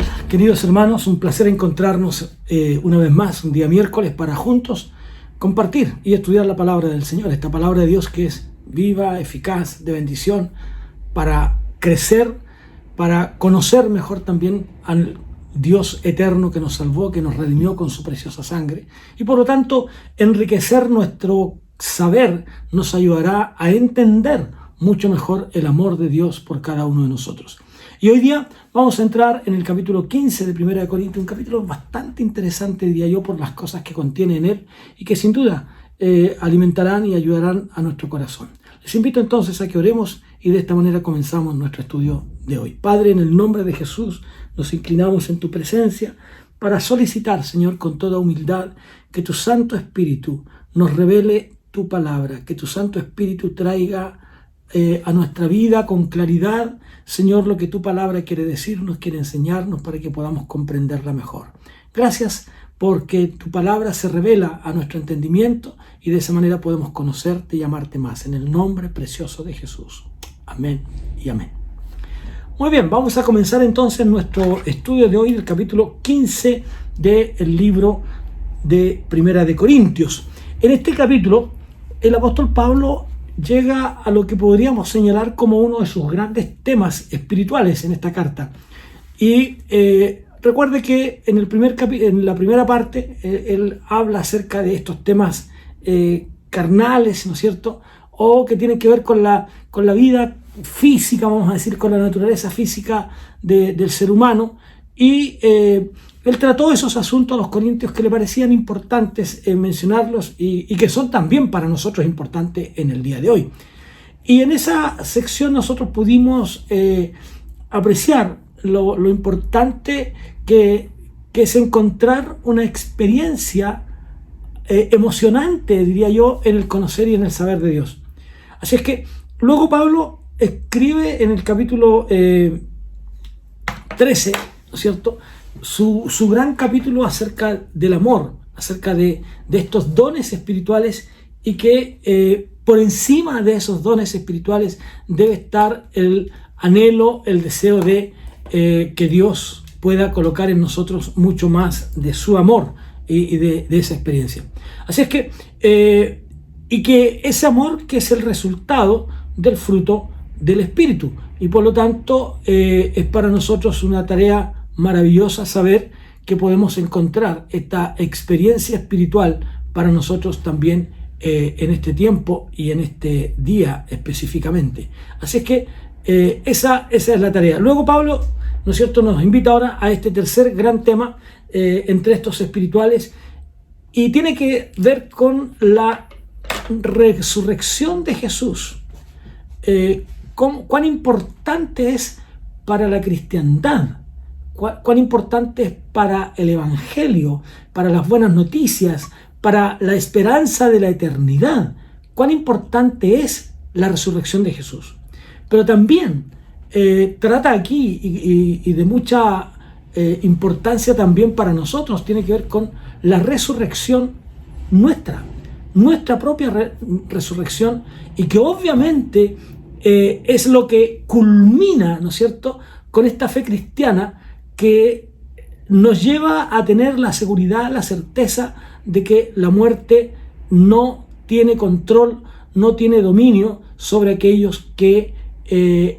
tal, queridos hermanos? Un placer encontrarnos una vez más, un día miércoles, para juntos compartir y estudiar la palabra del Señor, esta palabra de Dios que es viva, eficaz, de bendición, para crecer, para conocer mejor también al Dios eterno que nos salvó, que nos redimió con su preciosa sangre, y por lo tanto enriquecer nuestro saber nos ayudará a entender mucho mejor el amor de Dios por cada uno de nosotros. Y hoy día vamos a entrar en el capítulo 15 de 1 de Corintios, un capítulo bastante interesante, diría yo, por las cosas que contiene en él y que sin duda alimentarán y ayudarán a nuestro corazón. Les invito entonces a que oremos y de esta manera comenzamos nuestro estudio de hoy. Padre, en el nombre de Jesús nos inclinamos en tu presencia para solicitar, Señor, con toda humildad, que tu Santo Espíritu nos revele tu palabra, que tu Santo Espíritu traiga a nuestra vida con claridad, Señor, lo que tu palabra quiere decirnos, quiere enseñarnos para que podamos comprenderla mejor. Gracias porque tu palabra se revela a nuestro entendimiento y de esa manera podemos conocerte y amarte más. En el nombre precioso de Jesús. Amén y amén. Muy bien, vamos a comenzar entonces nuestro estudio de hoy del capítulo 15 del libro de 1 de Corintios. En este capítulo, el apóstol Pablo llega a lo que podríamos señalar como uno de sus grandes temas espirituales en esta carta. Y recuerde que en la primera parte él habla acerca de estos temas carnales, ¿no es cierto? O que tienen que ver con la vida física, vamos a decir, con la naturaleza física del ser humano. Y él trató esos asuntos a los corintios que le parecían importantes mencionarlos y que son también para nosotros importantes en el día de hoy. Y en esa sección nosotros pudimos apreciar lo importante que es encontrar una experiencia emocionante, diría yo, en el conocer y en el saber de Dios. Así es que luego Pablo escribe en el capítulo 13, ¿no es cierto?, su gran capítulo acerca del amor, acerca de estos dones espirituales y que por encima de esos dones espirituales debe estar el anhelo, el deseo de que Dios pueda colocar en nosotros mucho más de su amor y de esa experiencia. Así es que, y que ese amor que es el resultado del fruto del Espíritu, y por lo tanto es para nosotros una tarea maravillosa saber que podemos encontrar esta experiencia espiritual para nosotros también en este tiempo y en este día específicamente. Así es que esa es la tarea. Luego Pablo, ¿no es cierto?, nos invita ahora a este tercer gran tema entre estos espirituales y tiene que ver con la resurrección de Jesús. Cuán importante es para la cristiandad, cuán importante es para el Evangelio, para las buenas noticias, para la esperanza de la eternidad, cuán importante es la resurrección de Jesús. Pero también trata aquí y de mucha importancia también para nosotros, tiene que ver con la resurrección nuestra propia resurrección, y que obviamente es lo que culmina, ¿no es cierto?, con esta fe cristiana que nos lleva a tener la seguridad, la certeza de que la muerte no tiene control, no tiene dominio sobre aquellos que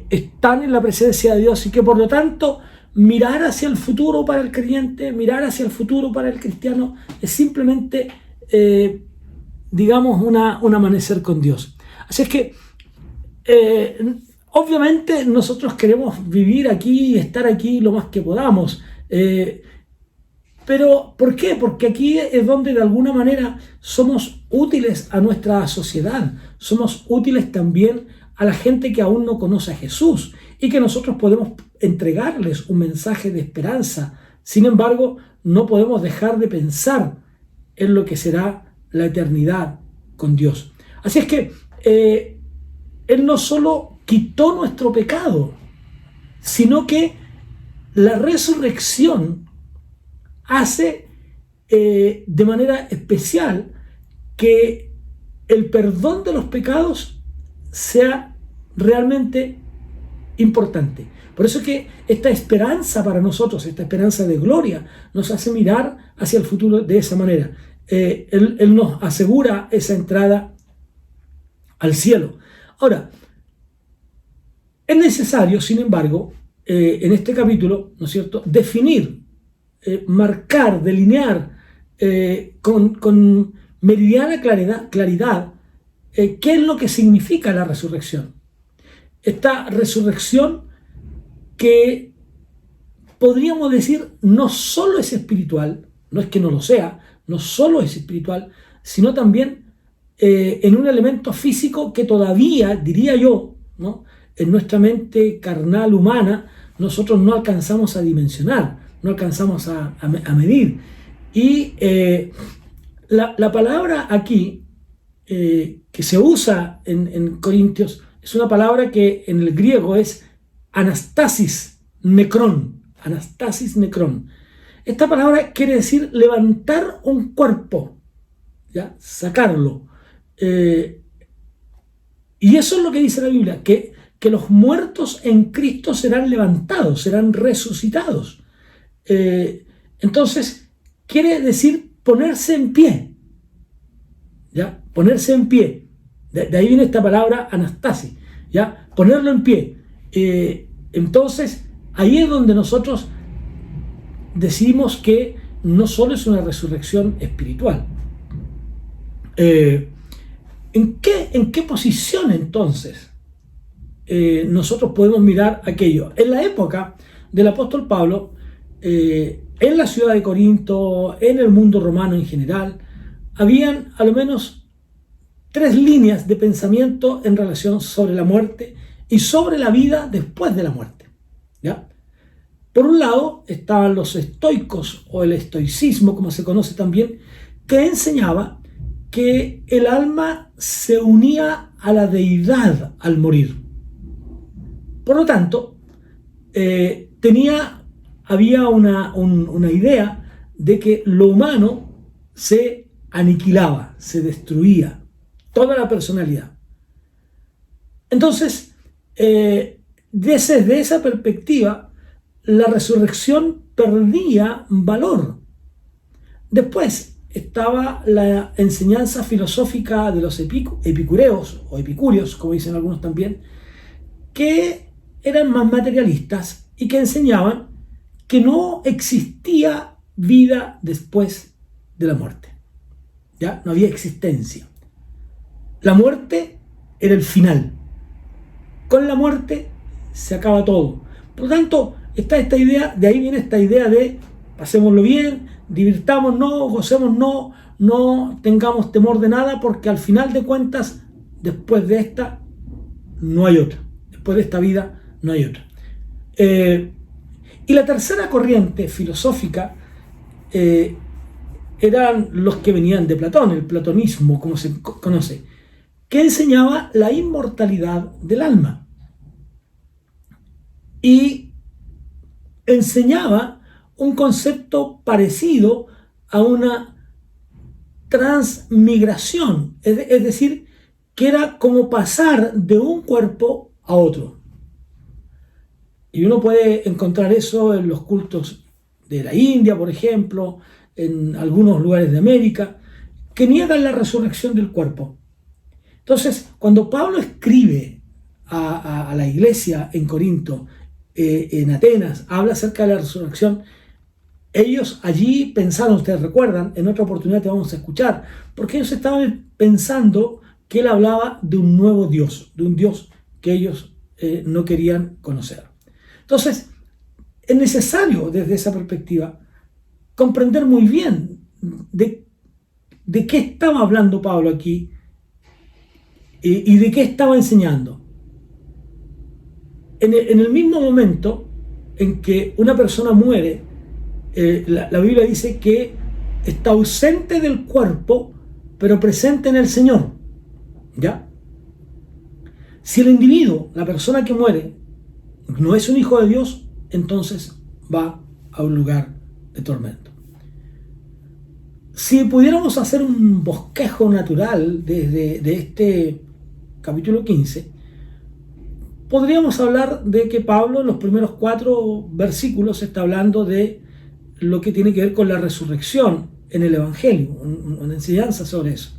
están en la presencia de Dios, y que por lo tanto mirar hacia el futuro para el creyente, mirar hacia el futuro para el cristiano es simplemente digamos un amanecer con Dios. Así es que obviamente nosotros queremos vivir aquí y estar aquí lo más que podamos, pero ¿por qué? Porque aquí es donde de alguna manera somos útiles a nuestra sociedad, somos útiles también a la gente que aún no conoce a Jesús y que nosotros podemos entregarles un mensaje de esperanza. Sin embargo, no podemos dejar de pensar en lo que será la eternidad con Dios. Así es que Él no solo quitó nuestro pecado, sino que la resurrección hace de manera especial que el perdón de los pecados sea realmente importante. Por eso es que esta esperanza para nosotros, esta esperanza de gloria, nos hace mirar hacia el futuro de esa manera. Él nos asegura esa entrada al cielo. Ahora, es necesario, sin embargo, en este capítulo, ¿no es cierto?, definir, marcar, delinear con meridiana claridad qué es lo que significa la resurrección. Esta resurrección que podríamos decir no solo es espiritual, no es que no lo sea, no solo es espiritual, sino también en un elemento físico que todavía, diría yo, ¿no?, en nuestra mente carnal humana, nosotros no alcanzamos a dimensionar, no alcanzamos a medir. Y la palabra aquí que se usa en Corintios es una palabra que en el griego es anastasis necrón. Anastasis necrón. Esta palabra quiere decir levantar un cuerpo, ¿ya? Sacarlo. Y eso es lo que dice la Biblia, que los muertos en Cristo serán levantados, serán resucitados. Entonces, quiere decir ponerse en pie, ¿ya? Ponerse en pie. De ahí viene esta palabra anastasis, ¿ya? Ponerlo en pie. Entonces, ahí es donde nosotros decimos que no solo es una resurrección espiritual. ¿En qué posición entonces nosotros podemos mirar aquello? En la época del apóstol Pablo, en la ciudad de Corinto, en el mundo romano en general, habían a lo menos 3 líneas de pensamiento en relación sobre la muerte y sobre la vida después de la muerte, ¿ya? Por un lado estaban los estoicos, o el estoicismo como se conoce también, que enseñaba que el alma se unía a la deidad al morir. Por lo tanto, había una idea de que lo humano se aniquilaba, se destruía, toda la personalidad. Entonces, desde esa perspectiva, la resurrección perdía valor. Después estaba la enseñanza filosófica de los epicureos, o epicúreos, como dicen algunos también, que eran más materialistas y que enseñaban que no existía vida después de la muerte. ¿Ya? No había existencia. La muerte era el final. Con la muerte se acaba todo. Por lo tanto, está esta idea, de ahí viene esta idea de pasémoslo bien, divirtámonos, gocémonos, no tengamos temor de nada, porque al final de cuentas, después de esta, no hay otra. Después de esta vida, no hay otra. Y la tercera corriente filosófica eran los que venían de Platón, el platonismo, como se conoce, que enseñaba la inmortalidad del alma. Y enseñaba un concepto parecido a una transmigración, es decir, que era como pasar de un cuerpo a otro. Y uno puede encontrar eso en los cultos de la India, por ejemplo, en algunos lugares de América, que niegan la resurrección del cuerpo. Entonces, cuando Pablo escribe a la iglesia en Corinto, en Atenas, habla acerca de la resurrección, ellos allí pensaron, ustedes recuerdan, en otra oportunidad te vamos a escuchar, porque ellos estaban pensando que él hablaba de un nuevo Dios, de un Dios que ellos no querían conocer. Entonces, es necesario desde esa perspectiva comprender muy bien de qué estaba hablando Pablo aquí y de qué estaba enseñando. En el mismo momento en que una persona muere, la Biblia dice que está ausente del cuerpo, pero presente en el Señor. ¿Ya? Si el individuo, la persona que muere, no es un hijo de Dios, entonces va a un lugar de tormento. Si pudiéramos hacer un bosquejo natural de este capítulo 15, podríamos hablar de que Pablo en los primeros 4 versículos está hablando de lo que tiene que ver con la resurrección en el Evangelio, una enseñanza sobre eso.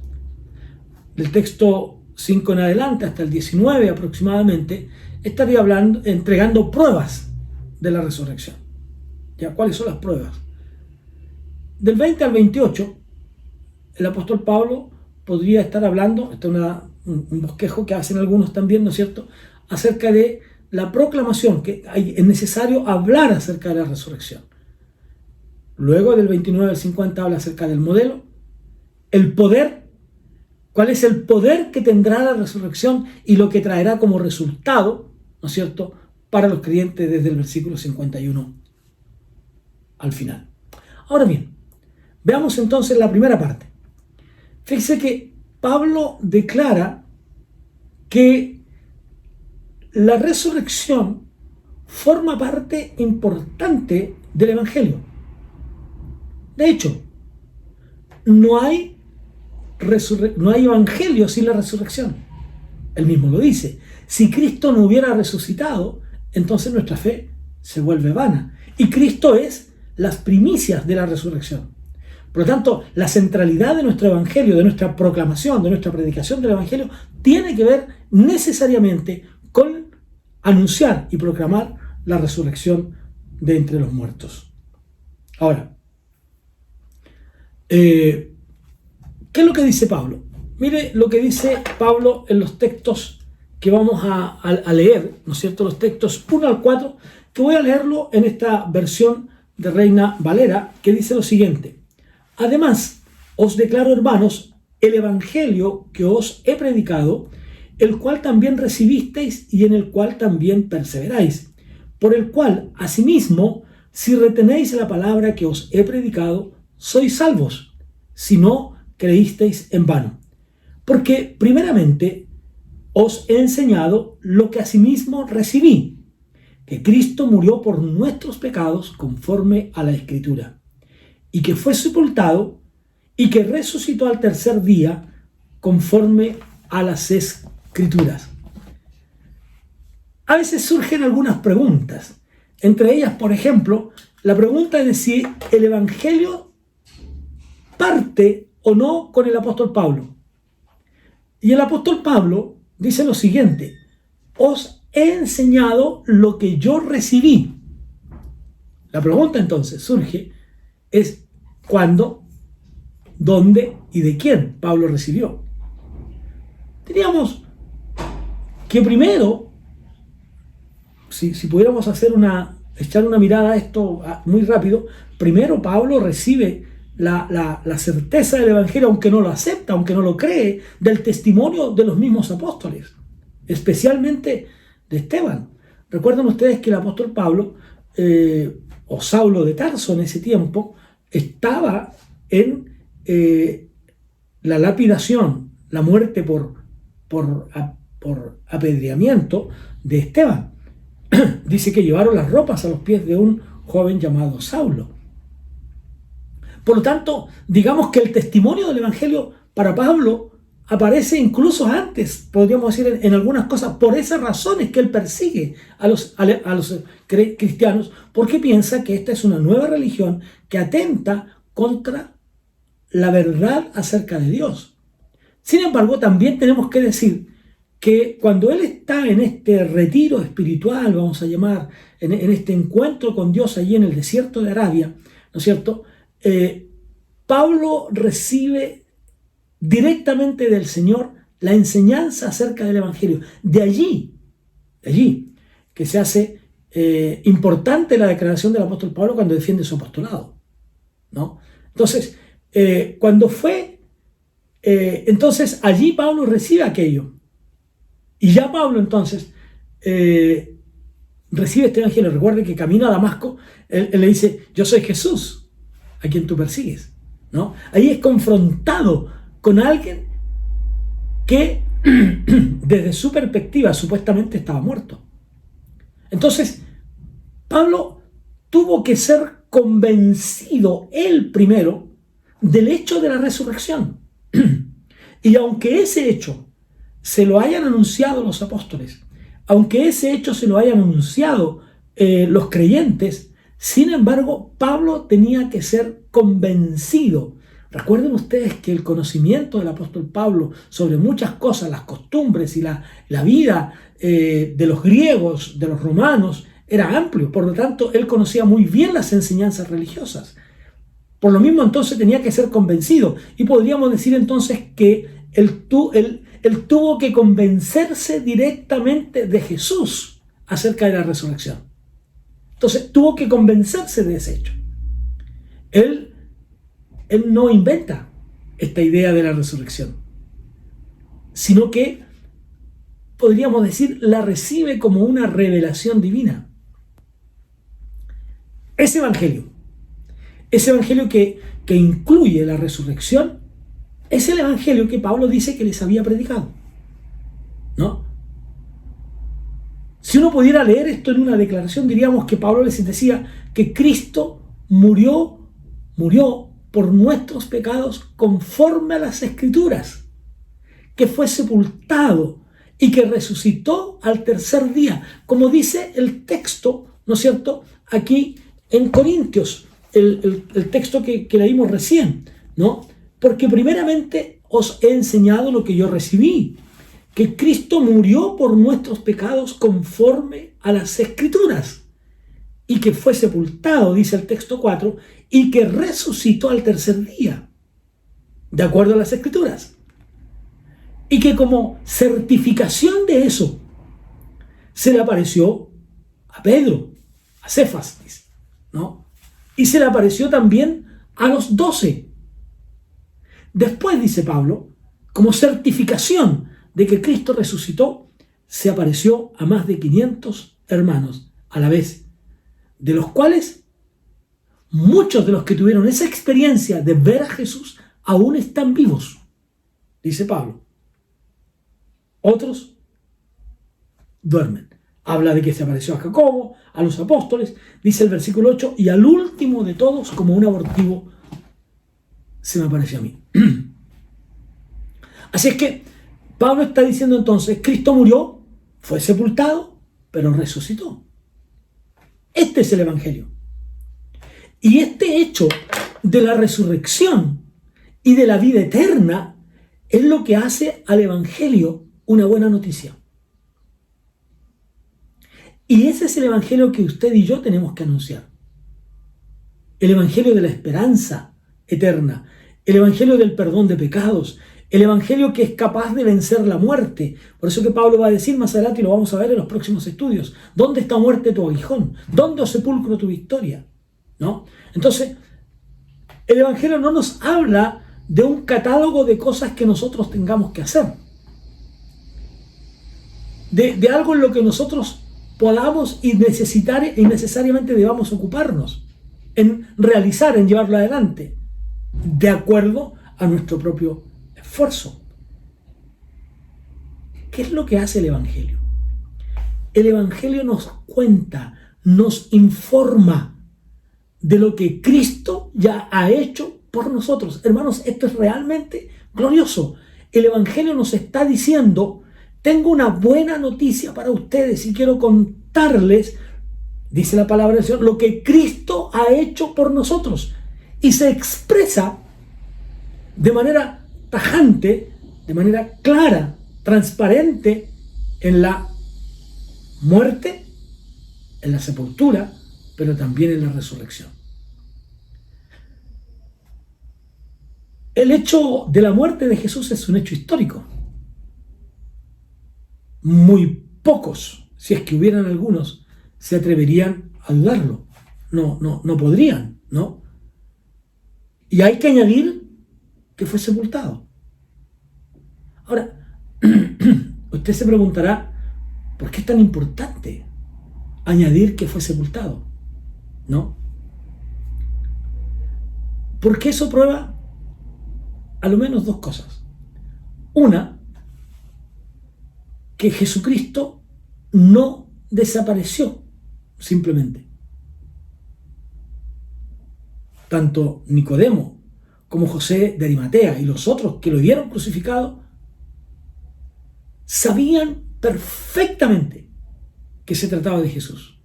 Del texto 5 en adelante hasta el 19 aproximadamente, estaría hablando, entregando pruebas de la resurrección. ¿Ya? ¿Cuáles son las pruebas? Del 20 al 28, el apóstol Pablo podría estar hablando, esto es un bosquejo que hacen algunos también, ¿no es cierto?, acerca de la proclamación, que es necesario hablar acerca de la resurrección. Luego del 29 al 50 habla acerca del modelo, el poder, cuál es el poder que tendrá la resurrección y lo que traerá como resultado, ¿no es cierto?, para los creyentes desde el versículo 51 al final. Ahora bien, veamos entonces la primera parte. Fíjese que Pablo declara que la resurrección forma parte importante del Evangelio. De hecho, no hay Evangelio sin la resurrección. Él mismo lo dice. Si Cristo no hubiera resucitado, entonces nuestra fe se vuelve vana. Y Cristo es las primicias de la resurrección. Por lo tanto, la centralidad de nuestro Evangelio, de nuestra proclamación, de nuestra predicación del Evangelio, tiene que ver necesariamente con anunciar y proclamar la resurrección de entre los muertos. Ahora, ¿qué es lo que dice Pablo? Mire lo que dice Pablo en los textos que vamos a leer, ¿no es cierto? Los textos 1 al 4, que voy a leerlo en esta versión de Reina Valera, que dice lo siguiente: además, os declaro, hermanos, el evangelio que os he predicado, el cual también recibisteis y en el cual también perseveráis, por el cual, asimismo, si retenéis la palabra que os he predicado, sois salvos, si no creísteis en vano. Porque, primeramente, os he enseñado lo que asimismo recibí, que Cristo murió por nuestros pecados conforme a la Escritura, y que fue sepultado y que resucitó al tercer día conforme a las Escrituras. A veces surgen algunas preguntas, entre ellas, por ejemplo, la pregunta de si el Evangelio parte o no con el apóstol Pablo. Y el apóstol Pablo dice lo siguiente: os he enseñado lo que yo recibí. La pregunta entonces surge es cuándo, dónde y de quién Pablo recibió. Diríamos que primero, si pudiéramos echar una mirada a esto muy rápido, primero Pablo recibe la certeza del Evangelio, aunque no lo acepta, aunque no lo cree, del testimonio de los mismos apóstoles, especialmente de Esteban. Recuerdan ustedes que el apóstol Pablo, o Saulo de Tarso en ese tiempo, estaba en la lapidación, la muerte por apedreamiento de Esteban. Dice que llevaron las ropas a los pies de un joven llamado Saulo. Por lo tanto, digamos que el testimonio del Evangelio para Pablo aparece incluso antes, podríamos decir, en algunas cosas. Por esas razones que él persigue a los cristianos, porque piensa que esta es una nueva religión que atenta contra la verdad acerca de Dios. Sin embargo, también tenemos que decir que cuando él está en este retiro espiritual, vamos a llamar, en este encuentro con Dios allí en el desierto de Arabia, ¿no es cierto?, Pablo recibe directamente del Señor la enseñanza acerca del Evangelio. De allí que se hace importante la declaración del apóstol Pablo cuando defiende su apostolado, ¿no? Entonces, entonces allí Pablo recibe aquello. Y ya Pablo entonces recibe este Evangelio. Recuerde que camino a Damasco, él le dice: yo soy Jesús a quien tú persigues, ¿no? Ahí es confrontado con alguien que desde su perspectiva supuestamente estaba muerto. Entonces Pablo tuvo que ser convencido él primero del hecho de la resurrección. Y aunque ese hecho se lo hayan anunciado los apóstoles aunque ese hecho se lo hayan anunciado los creyentes, sin embargo, Pablo tenía que ser convencido. Recuerden ustedes que el conocimiento del apóstol Pablo sobre muchas cosas, las costumbres y la vida de los griegos, de los romanos, era amplio. Por lo tanto, él conocía muy bien las enseñanzas religiosas. Por lo mismo, entonces, tenía que ser convencido. Y podríamos decir entonces que él tuvo que convencerse directamente de Jesús acerca de la resurrección. Entonces, tuvo que convencerse de ese hecho. Él no inventa esta idea de la resurrección, sino que, podríamos decir, la recibe como una revelación divina. Ese evangelio que incluye la resurrección, es el evangelio que Pablo dice que les había predicado, ¿no? Si uno pudiera leer esto en una declaración, diríamos que Pablo les decía que Cristo murió por nuestros pecados conforme a las Escrituras, que fue sepultado y que resucitó al tercer día, como dice el texto, ¿no es cierto?, aquí en Corintios, el texto que leímos recién, ¿no? Porque primeramente os he enseñado lo que yo recibí, que Cristo murió por nuestros pecados conforme a las Escrituras, y que fue sepultado, dice el texto 4, y que resucitó al tercer día, de acuerdo a las Escrituras. Y que como certificación de eso, se le apareció a Pedro, a Cefas, ¿no? Y se le apareció también a los 12. Después, dice Pablo, como certificación de que Cristo resucitó, se apareció a más de 500 hermanos a la vez, de los cuales muchos de los que tuvieron esa experiencia de ver a Jesús aún están vivos, dice Pablo. Otros duermen. Habla de que se apareció a Jacobo, a los apóstoles, dice el versículo 8, y al último de todos, como un abortivo, se me apareció a mí. Así es que Pablo está diciendo entonces, Cristo murió, fue sepultado, pero resucitó. Este es el evangelio. Y este hecho de la resurrección y de la vida eterna es lo que hace al evangelio una buena noticia. Y ese es el evangelio que usted y yo tenemos que anunciar. El evangelio de la esperanza eterna, el evangelio del perdón de pecados, el evangelio que es capaz de vencer la muerte. Por eso que Pablo va a decir más adelante, y lo vamos a ver en los próximos estudios, ¿dónde está muerte tu aguijón? ¿Dónde, oh sepulcro, tu victoria? ¿No? Entonces, el evangelio no nos habla de un catálogo de cosas que nosotros tengamos que hacer, de algo en lo que nosotros podamos y necesariamente debamos ocuparnos, en realizar, en llevarlo adelante, de acuerdo a nuestro propio esfuerzo. ¿Qué es lo que hace el evangelio? El evangelio nos cuenta, nos informa de lo que Cristo ya ha hecho por nosotros. Hermanos, esto es realmente glorioso. El evangelio nos está diciendo, tengo una buena noticia para ustedes y quiero contarles, dice la palabra del Señor, lo que Cristo ha hecho por nosotros. Y se expresa de manera tajante, de manera clara, transparente, en la muerte, en la sepultura, pero también en la resurrección. El hecho de la muerte de Jesús es un hecho histórico. Muy pocos, si es que hubieran algunos, se atreverían a dudarlo. No podrían, ¿no? Y hay que añadir que fue sepultado. Ahora, usted se preguntará, ¿por qué es tan importante añadir que fue sepultado? ¿No? Porque eso prueba a lo menos dos cosas. Una, que Jesucristo no desapareció simplemente. Tanto Nicodemo como José de Arimatea y los otros que lo vieron crucificado sabían perfectamente que se trataba de Jesús.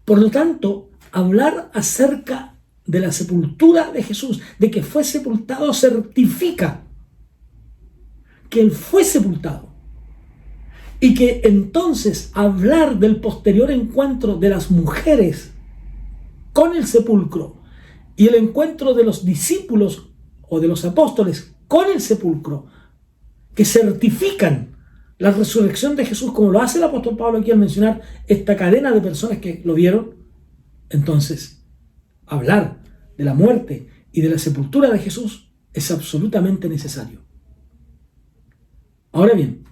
Por lo tanto, hablar acerca de la sepultura de Jesús, de que fue sepultado, certifica que Él fue sepultado. Y que entonces hablar del posterior encuentro de las mujeres con el sepulcro y el encuentro de los discípulos o de los apóstoles con el sepulcro, que certifican la resurrección de Jesús, como lo hace el apóstol Pablo aquí al mencionar esta cadena de personas que lo vieron, entonces hablar de la muerte y de la sepultura de Jesús es absolutamente necesario. Ahora bien,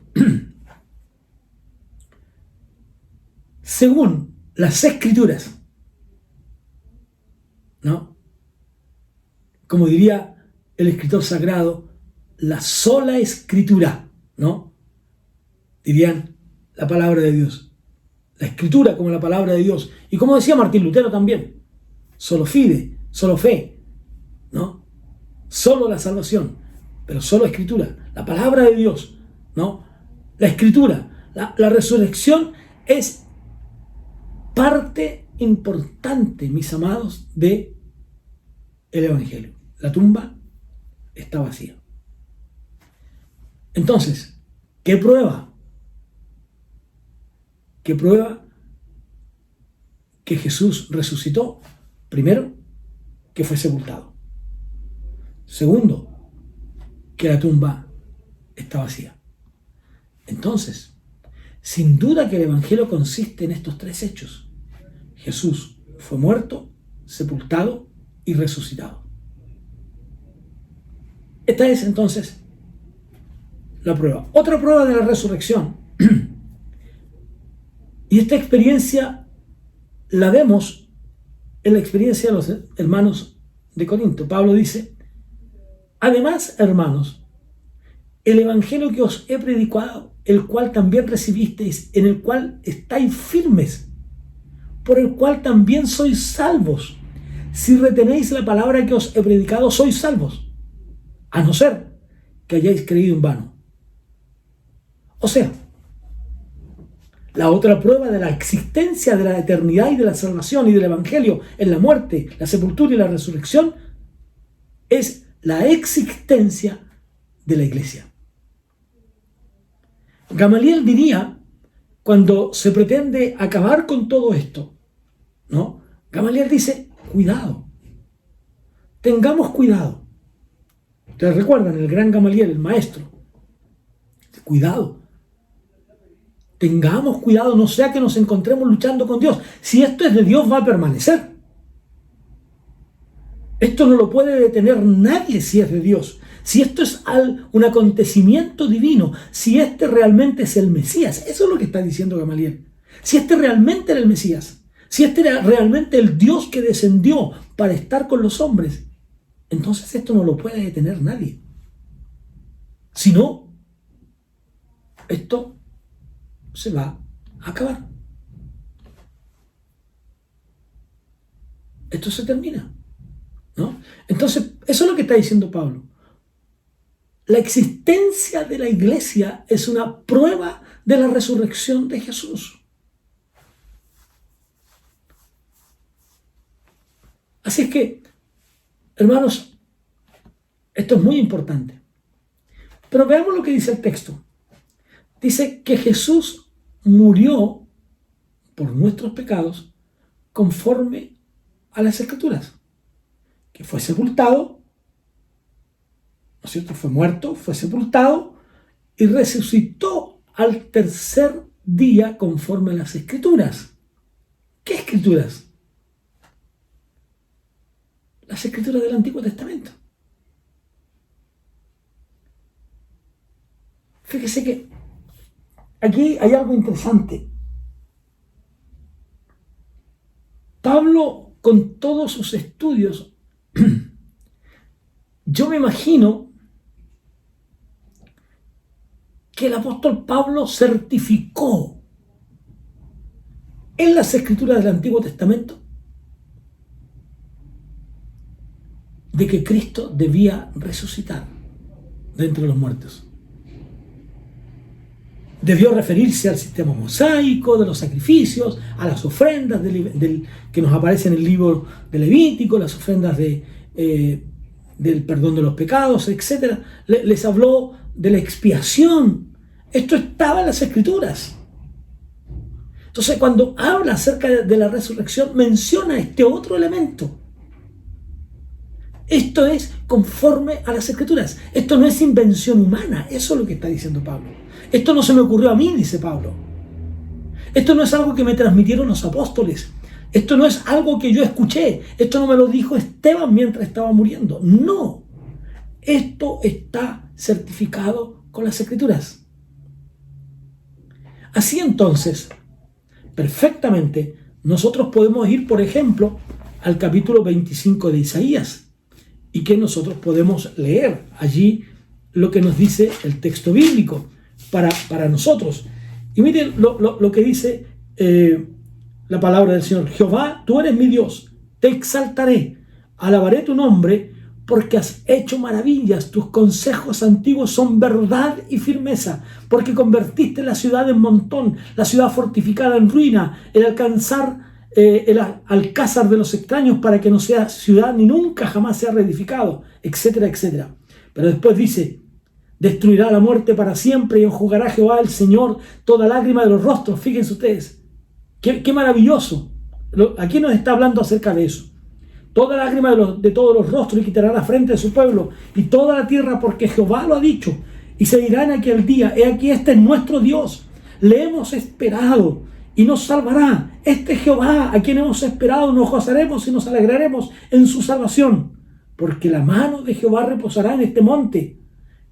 según las Escrituras, ¿no? Como diría el escritor sagrado, la sola Escritura, ¿no? Dirían la palabra de Dios. La Escritura como la palabra de Dios. Y como decía Martín Lutero también, solo fide, solo fe, ¿no? Solo la salvación, pero solo Escritura. La palabra de Dios, ¿no? La Escritura, la resurrección es parte importante, mis amados, de el Evangelio. La tumba está vacía. Entonces, ¿qué prueba? ¿Qué prueba que Jesús resucitó? Primero, que fue sepultado. Segundo, que la tumba está vacía. Entonces, sin duda que el Evangelio consiste en estos tres hechos. Jesús fue muerto, sepultado y resucitado. Esta es entonces la prueba. Otra prueba de la resurrección. Y esta experiencia la vemos en la experiencia de los hermanos de Corinto. Pablo dice: además, hermanos, el evangelio que os he predicado, el cual también recibisteis, en el cual estáis firmes, por el cual también sois salvos. Si retenéis la palabra que os he predicado, sois salvos, a no ser que hayáis creído en vano. O sea, la otra prueba de la existencia de la eternidad y de la salvación y del evangelio en la muerte, la sepultura y la resurrección es la existencia de la iglesia. Gamaliel diría, cuando se pretende acabar con todo esto, ¿no? Gamaliel dice: cuidado, tengamos cuidado. Ustedes recuerdan el gran Gamaliel, el maestro. Cuidado, tengamos cuidado, no sea que nos encontremos luchando con Dios. Si esto es de Dios, va a permanecer. Esto no lo puede detener nadie si es de Dios. Si esto es un acontecimiento divino, si este realmente es el Mesías, eso es lo que está diciendo Gamaliel. Si este realmente era el Mesías, si este era realmente el Dios que descendió para estar con los hombres, entonces esto no lo puede detener nadie. Si no, esto se va a acabar. Esto se termina, ¿no? Entonces, eso es lo que está diciendo Pablo. La existencia de la iglesia es una prueba de la resurrección de Jesús. Así es que, hermanos, esto es muy importante. Pero veamos lo que dice el texto. Dice que Jesús murió por nuestros pecados conforme a las Escrituras. Que fue sepultado, ¿no es cierto? Fue muerto, fue sepultado y resucitó al tercer día conforme a las Escrituras. ¿Qué Escrituras? Las Escrituras del Antiguo Testamento. Fíjese que aquí hay algo interesante. Pablo, con todos sus estudios, yo me imagino que el apóstol Pablo certificó en las Escrituras del Antiguo Testamento de que Cristo debía resucitar de entre los muertos. debió referirse al sistema mosaico, de los sacrificios, a las ofrendas que nos aparecen en el libro de Levítico, las ofrendas del perdón de los pecados, etc. Les habló de la expiación. Esto estaba en las Escrituras. Entonces, cuando habla acerca de la resurrección, menciona este otro elemento. Esto es conforme a las Escrituras. Esto no es invención humana. Eso es lo que está diciendo Pablo. Esto no se me ocurrió a mí, dice Pablo. Esto no es algo que me transmitieron los apóstoles. Esto no es algo que yo escuché. Esto no me lo dijo Esteban mientras estaba muriendo. No. Esto está certificado con las Escrituras. Así entonces, perfectamente, nosotros podemos ir, por ejemplo, al capítulo 25 de Isaías. Y que nosotros podemos leer allí lo que nos dice el texto bíblico para nosotros. Y miren lo que dice la palabra del Señor. Jehová, tú eres mi Dios, te exaltaré, alabaré tu nombre, porque has hecho maravillas, tus consejos antiguos son verdad y firmeza, porque convertiste la ciudad en montón, la ciudad fortificada en ruina, el alcázar de los extraños para que no sea ciudad ni nunca jamás sea reedificado, etcétera, etcétera. Pero después dice, destruirá la muerte para siempre y enjugará Jehová el Señor toda lágrima de los rostros. Fíjense ustedes, qué maravilloso. Aquí nos está hablando acerca de eso. Toda lágrima de todos los rostros y quitará la frente de su pueblo y toda la tierra, porque Jehová lo ha dicho. Y se dirá en aquel día, he aquí, este es nuestro Dios, le hemos esperado y nos salvará. Este Jehová, a quien hemos esperado, nos gozaremos y nos alegraremos en su salvación, porque la mano de Jehová reposará en este monte.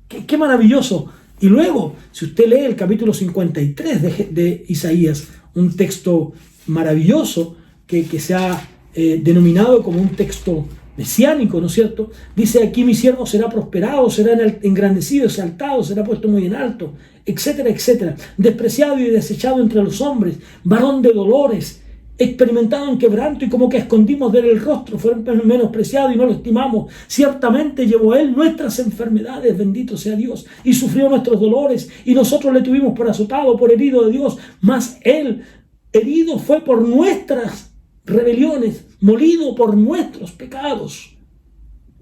¡Qué maravilloso! Y luego, si usted lee el capítulo 53 de Isaías, un texto maravilloso que se ha denominado como un texto mesiánico, ¿no es cierto? Dice aquí, mi siervo será prosperado, será engrandecido, exaltado, será puesto muy en alto, etcétera, etcétera. Despreciado y desechado entre los hombres, varón de dolores, experimentado en quebranto y como que escondimos de él el rostro, fue menospreciado y no lo estimamos. Ciertamente llevó él nuestras enfermedades, bendito sea Dios, y sufrió nuestros dolores, y nosotros le tuvimos por azotado, por herido de Dios, mas él herido fue por nuestras rebeliones, molido por nuestros pecados.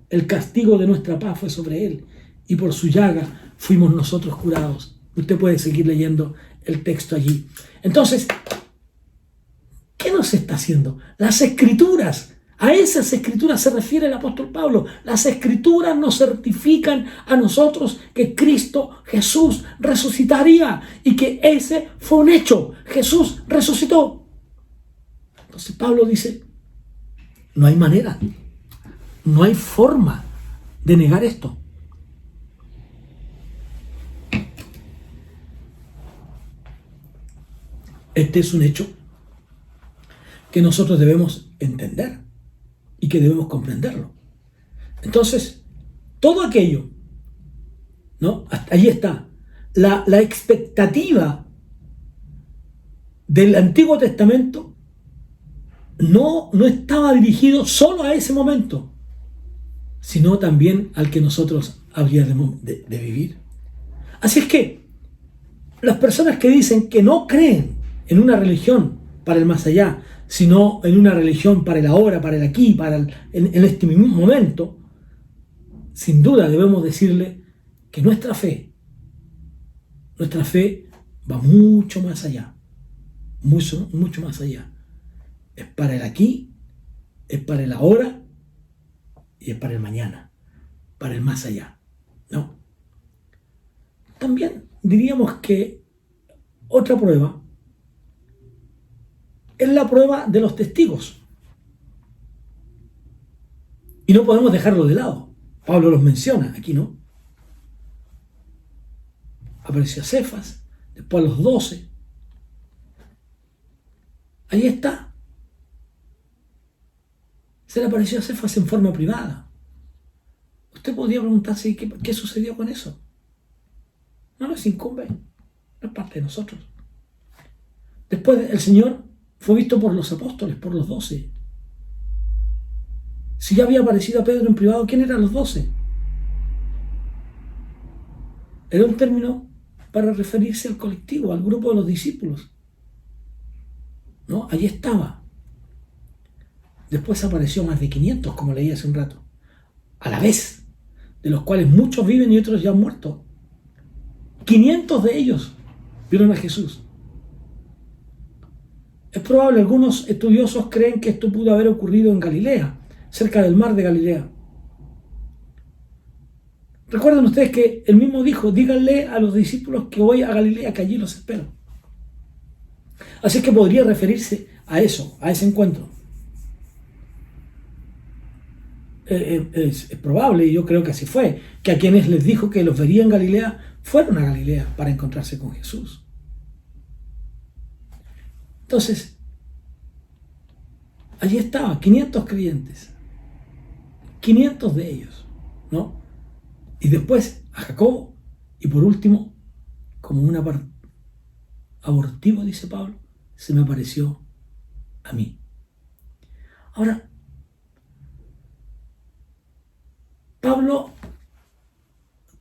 El castigo de nuestra paz fue sobre él, y por su llaga fuimos nosotros curados. Usted puede seguir leyendo el texto allí. Entonces, ¿qué nos está haciendo? Las Escrituras. A esas Escrituras se refiere el apóstol Pablo. Las Escrituras nos certifican a nosotros que Cristo Jesús resucitaría y que ese fue un hecho. Jesús resucitó. Entonces Pablo dice, no hay manera, no hay forma de negar esto. Este es un hecho que nosotros debemos entender y que debemos comprenderlo. Entonces, todo aquello, ¿no? Hasta ahí está. La expectativa del Antiguo Testamento no estaba dirigido solo a ese momento, sino también al que nosotros habríamos de vivir. Así es que las personas que dicen que no creen en una religión para el más allá, sino en una religión para el ahora, para el aquí, en este mismo momento, sin duda debemos decirle que nuestra fe va mucho más allá, mucho, mucho más allá. Es para el aquí, es para el ahora y es para el mañana, para el más allá, ¿no? También diríamos que otra prueba es la prueba de los testigos. Y no podemos dejarlo de lado. Pablo los menciona, aquí no. Apareció a Cefas, después a los 12. Ahí está. Se le apareció a Cefas en forma privada. Usted podría preguntarse qué sucedió con eso. No nos incumbe, no es parte de nosotros. Después el Señor fue visto por los apóstoles, por los 12. Si ya había aparecido a Pedro en privado, ¿quién eran los 12? Era un término para referirse al colectivo, al grupo de los discípulos. ¿No? Allí estaba. Después apareció más de 500, como leí hace un rato, a la vez, de los cuales muchos viven y otros ya han muerto. 500 de ellos vieron a Jesús. Es probable, algunos estudiosos creen que esto pudo haber ocurrido en Galilea, cerca del mar de Galilea. Recuerden ustedes que él mismo dijo: díganle a los discípulos que voy a Galilea, que allí los espero. Así que podría referirse a eso, a ese encuentro. Es probable, y yo creo que así fue, que a quienes les dijo que los vería en Galilea, fueron a Galilea para encontrarse con Jesús. Entonces, allí estaba, 500 creyentes, 500 de ellos, ¿no? Y después a Jacobo, y por último, como un abortivo, dice Pablo, se me apareció a mí. Ahora, Pablo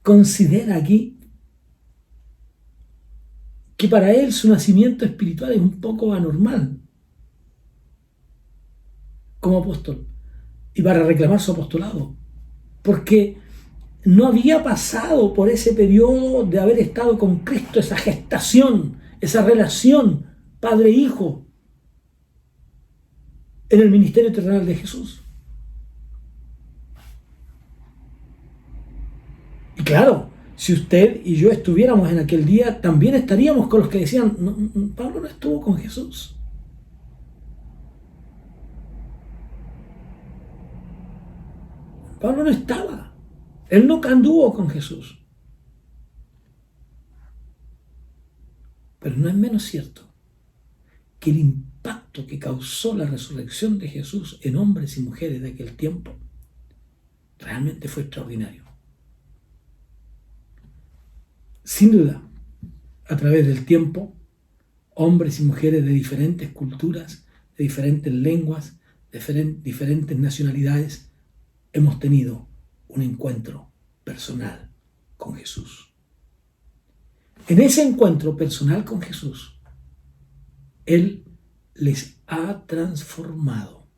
considera aquí que para él su nacimiento espiritual es un poco anormal como apóstol y para reclamar su apostolado, porque no había pasado por ese periodo de haber estado con Cristo, esa gestación, esa relación padre-hijo en el ministerio terrenal de Jesús. Y claro, si usted y yo estuviéramos en aquel día, también estaríamos con los que decían: no, Pablo no estuvo con Jesús. Pablo no estaba. Él nunca anduvo con Jesús. Pero no es menos cierto que el impacto que causó la resurrección de Jesús en hombres y mujeres de aquel tiempo realmente fue extraordinario. Sin duda, a través del tiempo, hombres y mujeres de diferentes culturas, de diferentes lenguas, de diferentes nacionalidades, hemos tenido un encuentro personal con Jesús. En ese encuentro personal con Jesús, Él les ha transformado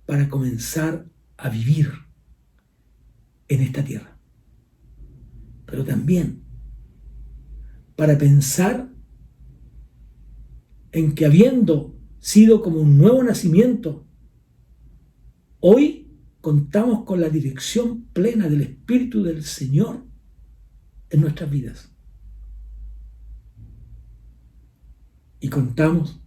para comenzar a vivir en esta tierra. Pero también para pensar en que, habiendo sido como un nuevo nacimiento, hoy contamos con la dirección plena del Espíritu del Señor en nuestras vidas. Y contamos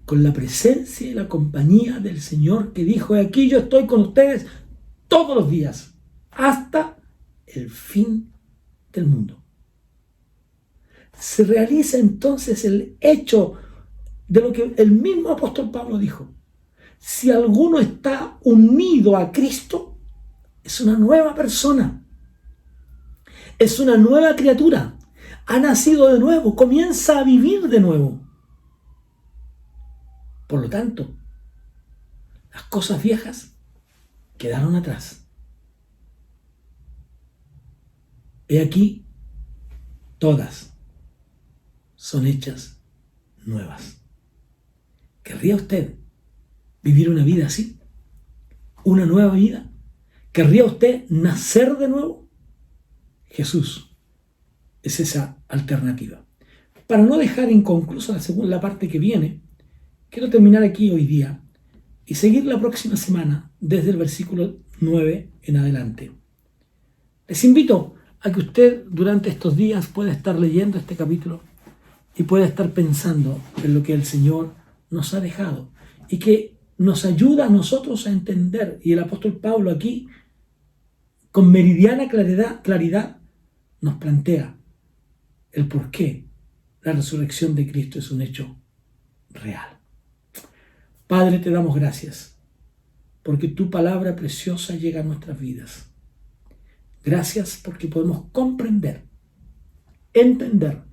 con la presencia y la compañía del Señor, que dijo: aquí yo estoy con ustedes todos los días, hasta el fin del mundo. Se realiza entonces el hecho de lo que el mismo apóstol Pablo dijo: si alguno está unido a Cristo, es una nueva persona, es una nueva criatura, ha nacido de nuevo, comienza a vivir de nuevo. Por lo tanto, las cosas viejas quedaron atrás. He aquí, todas son hechas nuevas. ¿Querría usted vivir una vida así? ¿Una nueva vida? ¿Querría usted nacer de nuevo? Jesús es esa alternativa. Para no dejar inconclusa la parte que viene, quiero terminar aquí hoy día y seguir la próxima semana desde el versículo 9 en adelante. Les invito a que usted durante estos días pueda estar leyendo este capítulo y pueda estar pensando en lo que el Señor nos ha dejado y que nos ayuda a nosotros a entender. Y el apóstol Pablo aquí, con meridiana claridad, nos plantea el por qué la resurrección de Cristo es un hecho real. Padre, te damos gracias porque tu palabra preciosa llega a nuestras vidas. Gracias porque podemos comprender, entender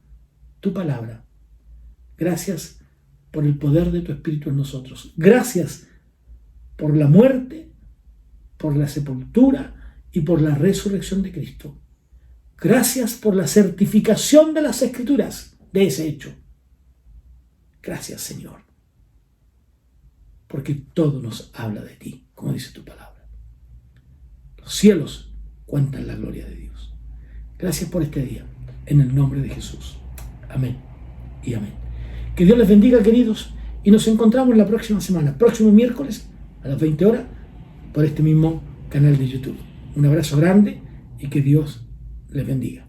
tu palabra. Gracias por el poder de tu Espíritu en nosotros. Gracias por la muerte, por la sepultura y por la resurrección de Cristo. Gracias por la certificación de las Escrituras de ese hecho. Gracias, Señor, porque todo nos habla de ti, como dice tu palabra. Los cielos cuentan la gloria de Dios. Gracias por este día, en el nombre de Jesús. Amén y amén. Que Dios les bendiga, queridos, y nos encontramos la próxima semana, próximo miércoles a las 20 horas, por este mismo canal de YouTube. Un abrazo grande y que Dios les bendiga.